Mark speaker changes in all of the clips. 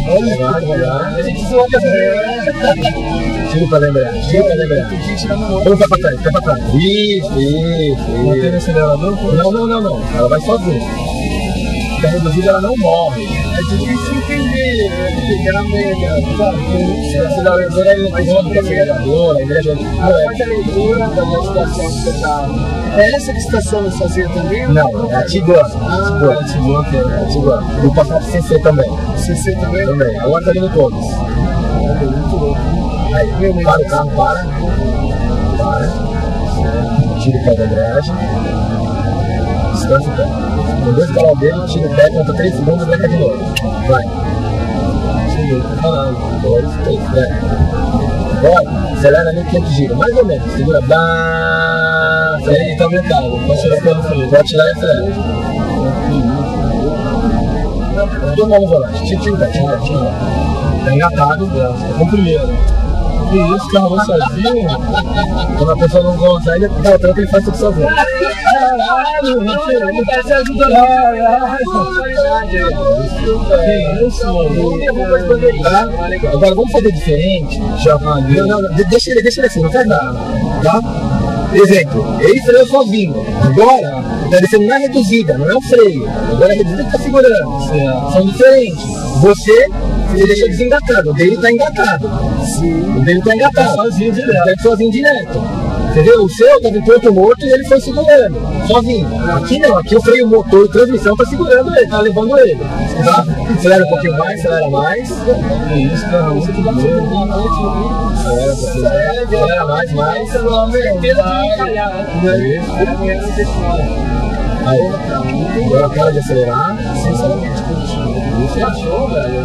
Speaker 1: A gente zoa que tira pra lembrar, tira pra lembrar. Vamos pra trás, fica pra trás. Isso.
Speaker 2: Não tem acelerador?
Speaker 1: Não. Ela vai sozinha. Fica reduzida, ela não morre.
Speaker 2: É difícil entender, fica na média, sabe?
Speaker 1: O acelerador é eletrônico, acelerador, a igreja.
Speaker 2: Faz a leitura da estação que você tá. É essa que estação sozinha também?
Speaker 1: Não, é a Tiguan. É a Tiguan. Vou passar pro CC também.
Speaker 2: CC também?
Speaker 1: Também. Agora tá vindo todos.
Speaker 2: Muito louco.
Speaker 1: Aí, para o carro, para. Tira o pé da embreagem. Distância o pé. Com 2 canal dele, tira o pé, conta 3 segundos e breca de novo. Vai. 1, 2, 3, agora, acelera ali 500 giros, mais ou menos. Segura bem. Aí tá aumentado. Pode tirar e acelera. Todo mundo no volante. Tira o pé. Tá engatado.
Speaker 2: Com o primeiro. Que isso, carro vai sozinho?
Speaker 1: Quando a pessoa não consegue, dá o tanto ele faz tudo sozinho.
Speaker 2: Caralho, não tá se ajudando. Que isso, mano?
Speaker 1: Agora vamos fazer diferente. Não, deixa ele assim, não faz nada. Tá? Exemplo, ele freou sozinho. Agora, tá descendo não é reduzida, não é o freio. Agora é reduzida que tá segurando. São diferentes. Você deixa desengatado, o dele tá engatado.
Speaker 2: Sim.
Speaker 1: O dele tá engatado.
Speaker 2: Sozinho direto.
Speaker 1: Sozinho direto. Entendeu? O seu tá de ponto morto e ele foi segurando, sozinho. Aqui não, aqui o freio motor e transmissão tá segurando ele, tá levando ele. Tá? Acelera um pouquinho mais, acelera mais.
Speaker 2: Isso, cara, você que dá
Speaker 1: acelera um pouquinho mais, acelera mais.
Speaker 2: certeza que vai falhar, né?
Speaker 1: Aí, agora para de acelerar.
Speaker 2: Sinceramente, você achou, velho?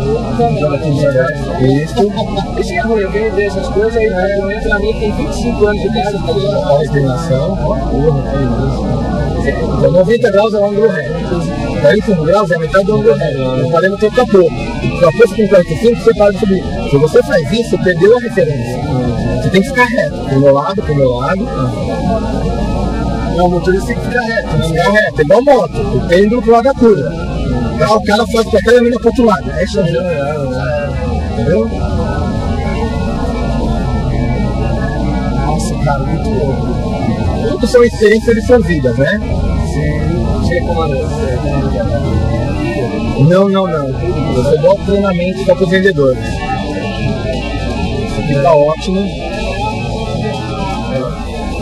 Speaker 1: Isso.
Speaker 2: Isso é ruim, eu venho ver essas coisas aí, o meu pra mim tem 25 anos de idade.
Speaker 1: Olha a inclinação. Então 90 graus é o ângulo reto. 41 graus é a metade do ângulo reto. Eu falei no teu capô. O capô com 45 você para de subir. Se você faz isso, perdeu a referência. Você tem que ficar reto. Pro meu lado. Não, o motorista tem que ficar reto. Não é reto, é igual moto. Depende do lado da curva. O cara faz pra cá e a mina pro outro lado. É isso aí. Entendeu?
Speaker 2: Nossa, cara, muito louco.
Speaker 1: Tudo são experiências de suas vidas, né?
Speaker 2: Sim. Você comandante?
Speaker 1: Não. Você dá um treinamento para os vendedores. Isso fica ótimo.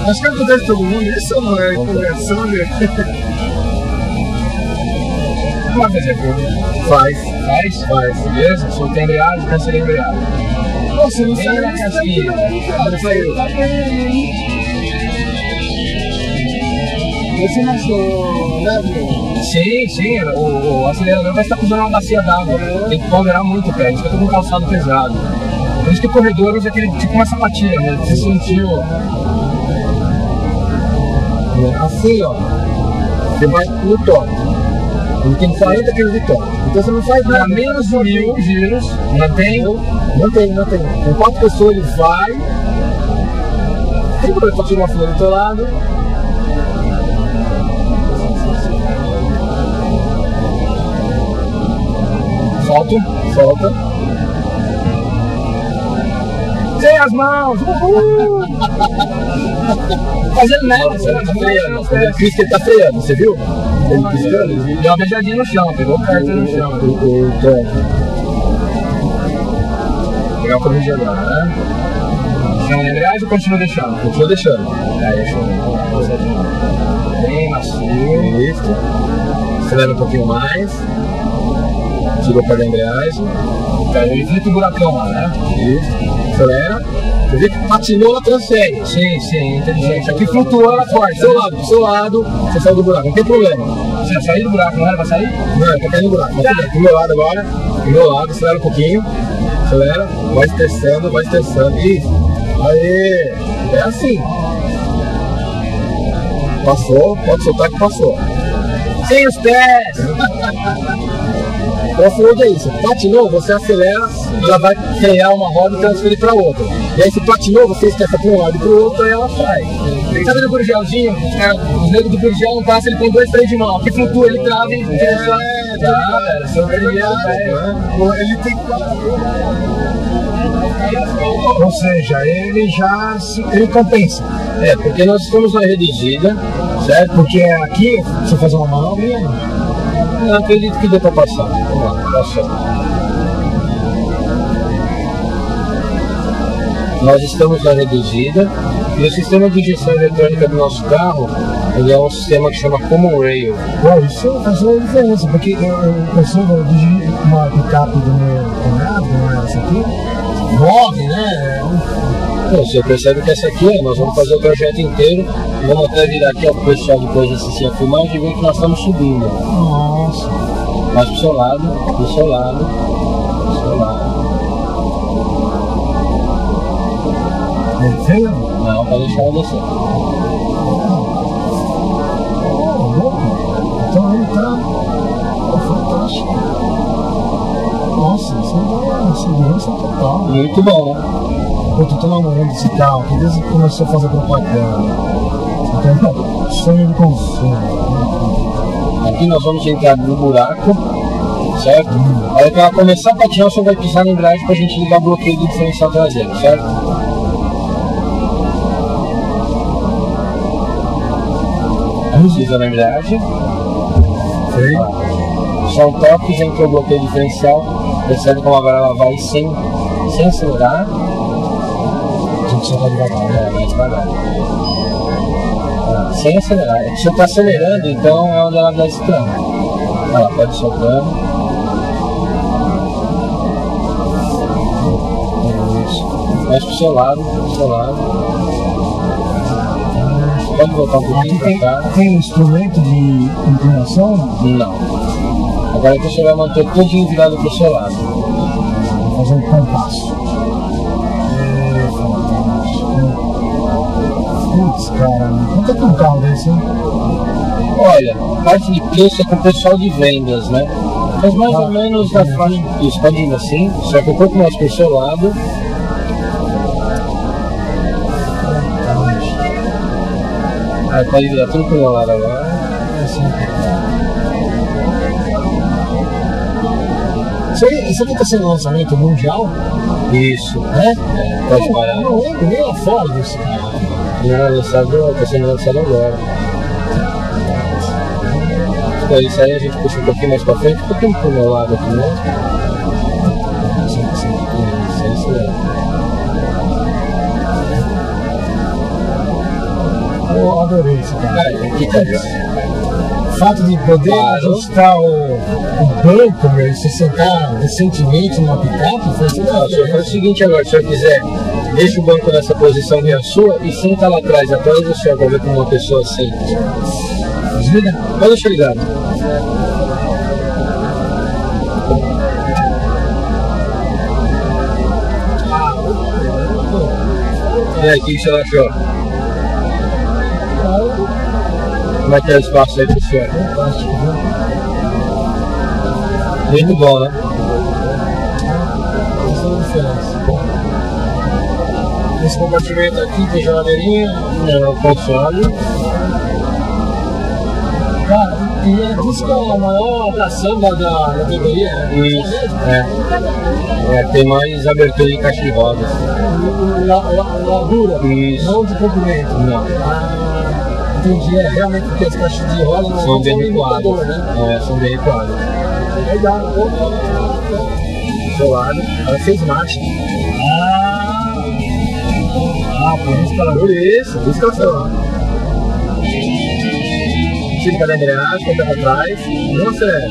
Speaker 2: Acho que acontece todo mundo, isso não é conversão, né?
Speaker 1: Vai fazer tudo. Faz.
Speaker 2: Beleza? Soltei a embreagem, cancelei a embreagem.
Speaker 1: Nossa, não
Speaker 2: sai na casquinha. Você não achou, né, meu? Sim, o acelerador vai estar usando uma bacia d'água. Tem que ponderar muito o pé, isso que eu tô com um calçado pesado. Por isso que o corredor usa aquele tipo uma sapatilha, né? Você sentiu.
Speaker 1: Assim, ó. Você vai no top. Ele tem 40 kg de top. Então você não faz nada.
Speaker 2: Menos de 1000 giros. Mantém?
Speaker 1: Mantém. Com 4 pessoas ele vai. Segura pra tirar uma fila do teu lado. Solta.
Speaker 2: Sem as mãos! Uhul! Fazendo nada, você tá freando.
Speaker 1: Ele tá freando, você viu? Ele piscando?
Speaker 2: Deu uma beijadinha no chão, pegou o cartão no chão.
Speaker 1: Vou pegar o corrigir agora, né?
Speaker 2: Chama na embreagem ou continua deixando?
Speaker 1: Continua deixando.
Speaker 2: Aí, deixa eu ver. Bem macio.
Speaker 1: Isso. Acelera um pouquinho mais. Tirou para a embreagem.
Speaker 2: Ele evita o buracão lá, né?
Speaker 1: Isso. Acelera. Você vê que patinou, ela transfere.
Speaker 2: Sim, inteligente.
Speaker 1: Aqui flutuou, ela corta. Do seu lado, você saiu do buraco, não tem problema.
Speaker 2: Você saiu do buraco, não era pra sair?
Speaker 1: Não, é pra cair no buraco. Mas tudo bem. Do meu lado agora, do meu lado, acelera um pouquinho. Acelera, vai estressando. Isso. Aê! É assim. Passou, pode soltar que passou.
Speaker 2: Sem os pés!
Speaker 1: O off-road é isso, patinou, você acelera, já vai frear uma roda e transferir para outra. E aí se patinou, você esquece para um lado e para o outro, aí ela sai.
Speaker 2: Sabe do Gurgelzinho? Os negros do Gurgel não passam, ele põe 2 freios de mão. Que flutua, ele trava e direciona. Tá, seu primeiro velho.
Speaker 1: Ele tem que... Ou seja, ele já ele compensa.
Speaker 2: É, porque nós estamos na reduzida, certo?
Speaker 1: Porque aqui, se você fazer uma manobrinha,
Speaker 2: eu acredito que dê pra passar. Vamos lá, passou. Nós estamos na reduzida e o sistema de injeção eletrônica do nosso carro, ele é um sistema que chama Common Rail.
Speaker 1: Pô, isso faz uma diferença, porque eu soube dirigir uma picape do meu cunhado, não é essa aqui, morre, né?
Speaker 2: Você percebe que essa aqui, nós vamos fazer o projeto inteiro, vamos até virar aqui ó, pro pessoal depois assistir a filmagem e ver que nós estamos subindo.
Speaker 1: Nossa.
Speaker 2: Mais pro seu lado, pro seu lado, pro seu lado. Não, para deixar ela descer.
Speaker 1: Então ele tá fantástico. Nossa, isso dá uma segurança total.
Speaker 2: Muito bom, né?
Speaker 1: Eu tô namorando esse carro aqui desde que começou a fazer propaganda. Então, sonho de consumo.
Speaker 2: Aqui nós vamos entrar no buraco, certo? Aí que ela começar a patinar, você vai pisar na embreagem pra gente ligar o bloqueio do diferencial traseiro, certo? Pisa na embreagem. São toques entre o bloqueio diferencial. Percebe como agora ela vai sem acelerar.
Speaker 1: Tem que soltar devagar, né?
Speaker 2: Mais devagar. Sem acelerar. É que você está acelerando, então é onde ela vai escutando. Ela pode soltando. Mais pro seu lado, pro seu lado. Pode voltar um pouquinho pra cá.
Speaker 1: Tem um instrumento de inclinação?
Speaker 2: Não. Agora aqui você vai manter tudo virado pro seu lado.
Speaker 1: Vou fazer um compasso. Putz, cara, quanto é que um carro desse, hein?
Speaker 2: Olha, parte de preço é com o pessoal de vendas, né? Mas mais ou menos da faixa. Isso, pode ir assim, só que um pouco mais pro seu lado. Aí pode virar tudo pro meu lado agora.
Speaker 1: Isso aqui tá sendo lançamento mundial?
Speaker 2: Isso.
Speaker 1: É?
Speaker 2: Pode parar.
Speaker 1: Não lembro nem lá fora desse carro.
Speaker 2: Não, tá sendo lançado agora. Então isso aí a gente puxa um pouquinho mais pra frente, um pouquinho pro meu lado aqui mesmo. Isso mesmo.
Speaker 1: Eu adorei esse carro.
Speaker 2: Aqui tá bem.
Speaker 1: O fato de poder ajustar o banco, meu, e se sentar decentemente numa picape, foi tudo.
Speaker 2: Faz o seguinte agora, se o senhor quiser, deixa o banco nessa posição que é a sua e senta lá atrás, atrás do senhor, pra ver como uma pessoa sente.
Speaker 1: Desliga?
Speaker 2: Pode deixar ligado. E aí, o que você achou? Como é que é o espaço aí pro senhor?
Speaker 1: Fantástico, viu?
Speaker 2: Muito bom, né?
Speaker 1: Essa é a diferença. Esse compartimento aqui tem geladeirinha.
Speaker 2: Não funciona.
Speaker 1: Cara, e é disso que é a maior caçamba da categoria, né?
Speaker 2: Isso, tem mais abertura de caixa de rodas.
Speaker 1: Largura,
Speaker 2: Isso.
Speaker 1: não de comprimento.
Speaker 2: Não.
Speaker 1: Entendi, é realmente porque as caixas de roda não
Speaker 2: São bem
Speaker 1: limitador,
Speaker 2: recuadas.
Speaker 1: né?
Speaker 2: São bem recuadas.
Speaker 1: Legal.
Speaker 2: Do seu lado, ela fez marcha.
Speaker 1: Por isso que ela...
Speaker 2: Por isso que ela foi lá. Tira a embreagem, põe pra trás, não acelera.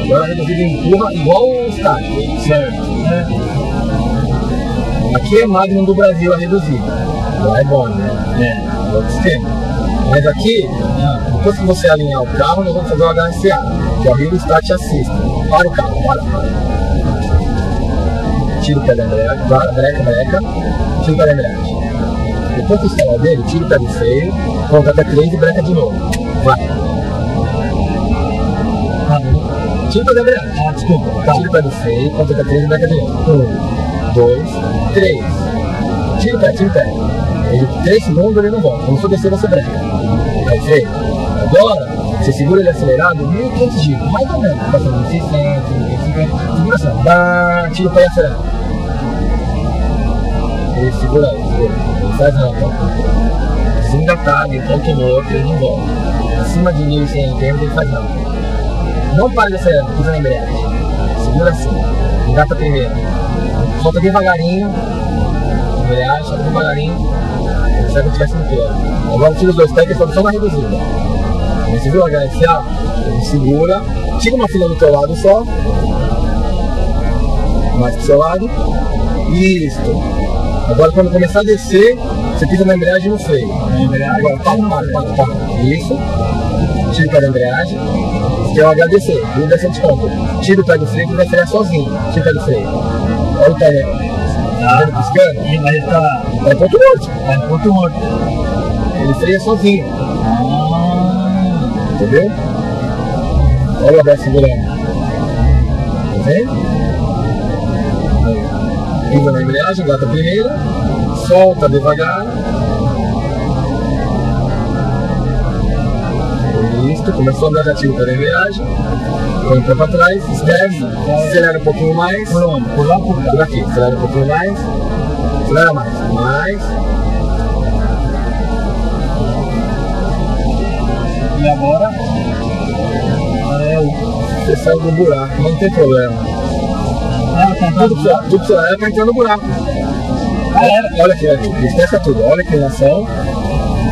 Speaker 2: Agora a reduzida empurra igual o start. Certo. Aqui é Magnum do Brasil a reduzida. Lá é bom, né? É outro sistema. Mas aqui, depois que você alinhar o carro, nós vamos fazer o HSA, que é o Hill Start Assist. Para o carro, para. Tira o pé da embreagem, breca, tira o pé da embreagem. Depois que instalar dele, tira o pé do freio, conta até 3 e breca de novo. Vai. Tira o pé da embreagem. Desculpa. Tira o pé do freio, conta até 3 e breca de novo. 1, 2, 3. Tira o pé. Ele 3 segundos ele não volta. Quando for descer, você breca. Aí freio. Agora,
Speaker 1: Você segura ele acelerado, 1.500 giros, mais ou menos. Passando 600, 1.500, segura assim, dá, tira o pé e acelera. Ele segura, ele faz rampa. Desengatado, ele ponto no outro, ele não volta. Acima de 1.100 tempo, ele faz rampa. Não para de acelerar, usa na embreagem. Segura assim, engata primeiro. Solta devagarinho, embreagem, solta devagarinho. Sai que tivesse motor. Agora tira os dois pés e sobe só na reduzida. Você viu o HSA? Ele segura, tira uma fila do teu lado só. Mais pro seu lado. Isso. Agora quando começar a descer, você pisa na embreagem e no freio. Agora para. Isso. Tira o pé da embreagem. Que é o HDC, ele desce de ponto. Tira o pé do freio que vai frear sozinho. Tira o pé do freio. Olha o pé. Tá vendo piscando?
Speaker 2: Mas ele tá
Speaker 1: em ponto morto.
Speaker 2: Tá em ponto morto.
Speaker 1: Ele freia sozinho. Entendeu? Olha o Abel segurando. Tá vendo? Pisa na embreagem, engata a primeira. Solta devagar. Isso, começou a andar, já tira o pé da embreagem. Põe o pé pra trás, desce, acelera um pouquinho mais.
Speaker 2: Por onde? Por lá, por cá?
Speaker 1: Por aqui, acelera um pouquinho mais. Acelera mais.
Speaker 2: E agora?
Speaker 1: Você sai do buraco, não tem problema. Tudo que você é pra entrar no buraco. Olha aqui, esqueça tudo. Olha a inclinação.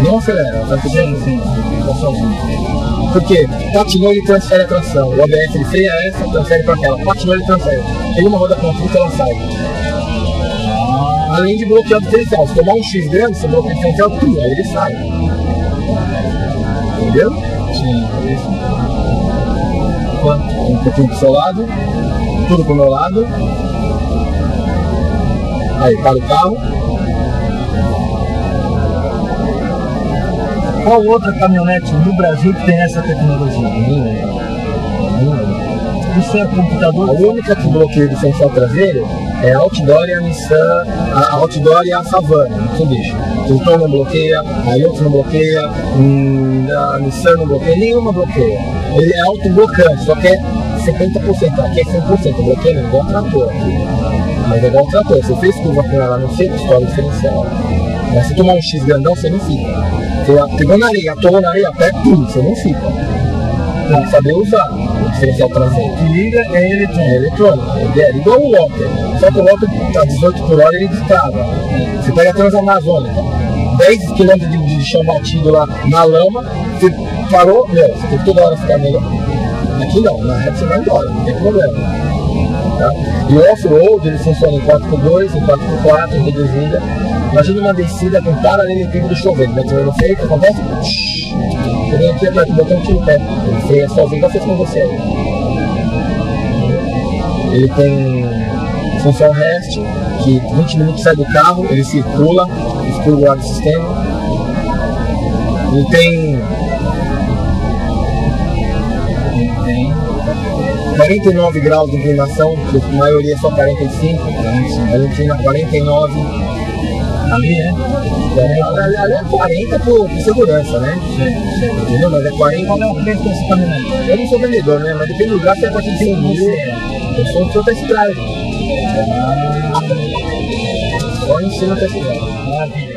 Speaker 1: Não acelera, tá tudo
Speaker 2: sim. Tá sozinho.
Speaker 1: Porque patinou ele transfere a tração, o ABS ele freia essa, transfere para aquela, patinou ele transfere. Tem uma roda confusa, ela sai. Além de bloquear o diferencial, se tomar um X grande, você bloqueia o diferencial tudo, aí ele sai. Entendeu?
Speaker 2: Sim.
Speaker 1: Isso. Um pouquinho pro seu lado, tudo pro meu lado. Aí, para o carro.
Speaker 2: Qual outra caminhonete no Brasil que tem essa tecnologia? Isso é computador?
Speaker 1: A única que bloqueia o diferencial traseiro é a Outdoor e a Nissan, a Outdoor e a Savana, Mitsubishi. O Tom não bloqueia, a Hilux não bloqueia, a Nissan não bloqueia, nenhuma bloqueia. Ele é autoblocante, só que é 70%, aqui é 100%, bloqueia não, igual trator aqui. Mas é igual trator, você fez curva com ela no centro, estoura o diferencial. Mas se tomar um X grandão, você não fica. Você pegou na areia, atolou na areia, aperta tudo, você não fica. Tem que saber usar o diferencial traseiro.
Speaker 2: Que liga é eletrônico.
Speaker 1: É eletrônico, ele é igual o Locker. Só que o Locker a 18 por hora ele destrava. Você pega a Transamazônica, 10 km de chão batido lá na lama, você parou, você tem que toda hora ficar melhor. Aqui não, na reta você vai embora, não tem problema. Tá? E o off-road ele funciona em 4x2, em 4x4, reduzida. Imagina uma descida com paralelepípedo chovendo, metendo no freio, o que acontece? Você vem aqui, aperta o botão e tira o pé. Ele freia sozinho, vai fez com você aí. Ele tem função REST, que 20 minutos sai do carro, ele circula o ar do sistema. Ele tem 49 graus de inclinação, que a maioria é só 45, a gente inclina 49.
Speaker 2: Ali é?
Speaker 1: Ali é 40 por segurança, né?
Speaker 2: Sim.
Speaker 1: Entendeu? Mas é 40.
Speaker 2: Qual é o preço desse caminhonete?
Speaker 1: Eu não sou vendedor, né? Mas depende do lugar, você é a partir de 100 mil. Eu sou o test drive. Só ensino test drive.
Speaker 2: Maravilha.